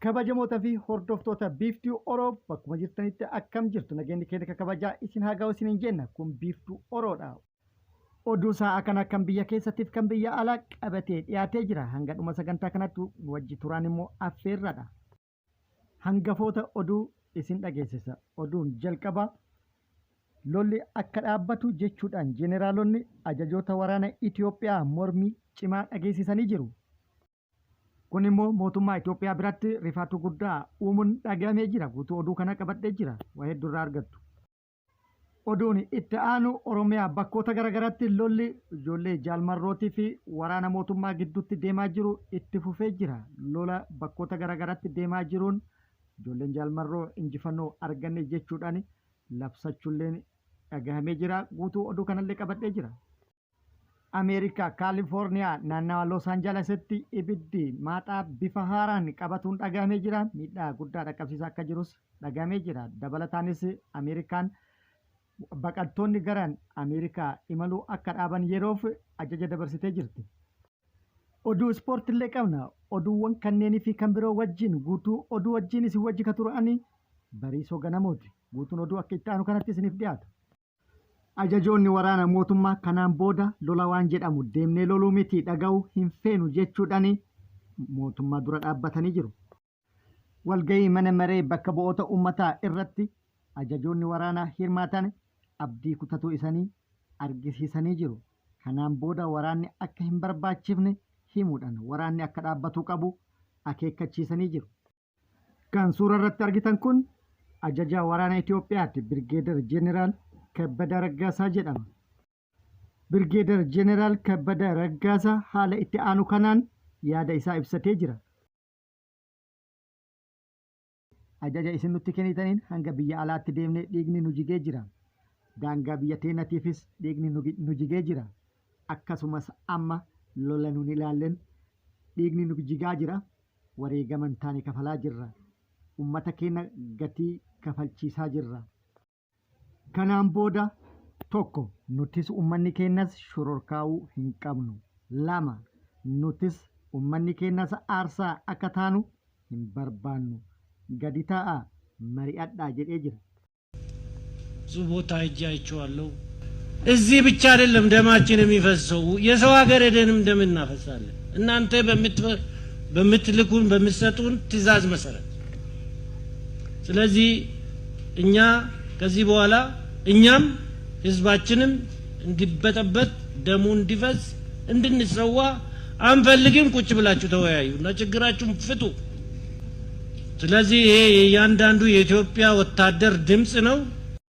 kabajamoota fi hordoftoota biiftuu Oroo bakkuma jirtanitti akkam jirtu nageenyi keenya kabajaa isin haa ga'u isiniin jenna kun biiftuu Oroodha. Oduu sa'a kana kan biyya keessattiif kan biyya alaa qabatee dhiyaatee jira hanga dhuma sagantaa kanatti wajji turaan immoo affeerradha. Hangafoota oduu isin dhageessisa. Oduun jalqaba lolli akka dhaabbatu jechuudhaan jeneraalonni ajajoota waraana Itoophiyaa mormii cimaa dhageessisanii jiru. Kun immoo mootummaa Itoophiyaa biratti rifaatu guddaa uumuun dhagahamee jira. Guutuu oduu kana qabadhee jira. Waa hedduu irraa argattu. Oduun itti aanu Oromiyaa bakkoota garaagaraatti lolli ijoollee jaalmarrootii fi waraana mootummaa gidduutti deemaa jiru itti fufee jira. Lola bakkoota garaagaraatti deemaa jiruun ijoolleen jaalmarroo injifannoo arganne jechuudhaan labsachuulleen dhagahamee jira. Guutuu oduu kanallee qabadhee jira. Ameerikaa Kaalifoorniyaa naannawa Los Aanjelesitti ibiddi maaxaa bifa haaraan qabatuun dhagahamee jira. Miidhaa guddaa dhaqqabsiisaa akka jirus dhagahamee jira. Dabalataanis Ameerikaan baqattoonni garaan Ameerikaa imaluu akka dhaaban yeroof ajaja dabarsitee jirti. Oduu ispoortiillee qabna. Oduuwwan kanneenii fi kan biroo wajjin guutuu oduu wajjin isin wajji ka turanii Bariisoo Ganamooti. Guutuun oduu akka itti aanu kanatti isiniif dhiyaata. Ajajoonni waraana mootummaa kanaan booda lola waan jedhamu deemnee loluu miti dhaga'uu hin feenu jechuudhaan mootummaa dura dhaabbatanii jiru. Walgahii mana maree bakka bu'oota uummataa irratti ajajoonni waraanaa hirmaatan abdii kutatuu isaanii argisiisanii jiru. Kanaan booda waraanni akka hin barbaachifne himuudhaan waraanni akka dhaabbatuu qabu akeekkachiisanii jiru. Kan suura irratti argitan kun ajajaa waraana Itoophiyaatti Birgeedar Jeneraal Kabbada Raggaasaa jedhama. Birgeedar Jeneraal Kabbada Raggaasaa haala itti aanu kanaan yaada isaa ibsatee jira. Ajaja isin nutti kennitaniin hanga biyya alaatti deemnee dhiigni nu jigee jira. Daangaa biyya teenatiifis dhiigni nu jigee jira. Akkasumas amma lola nun ilaallen dhiigni nu jigaa jira. Wareegaman taane kafalaa jirra. Uummata keenya gatii kafalchiisaa jirra. Kanaan booda tokko nutis uummanni keenyas shororkaa'uu hin qabnu. Lama nutis uummanni keenyas aarsaa akka taanu hin barbaannu. Gadi ta'a mari'adhaa jedhee jira. ብዙ ቦታ ሄጄ አይቼዋለሁ። እዚህ ብቻ አይደለም ደማችን የሚፈሰው የሰው ሀገር ሄደንም ደም እናፈሳለን። እናንተ በምትልኩን በምትሰጡን ትእዛዝ መሰረት። ስለዚህ እኛ ከዚህ በኋላ እኛም ህዝባችንም እንዲበጠበጥ ደሙ እንዲፈስ እንድንሰዋ አንፈልግም። ቁጭ ብላችሁ ተወያዩና ችግራችሁን ፍቱ። ስለዚህ ይሄ የእያንዳንዱ የኢትዮጵያ ወታደር ድምጽ ነው።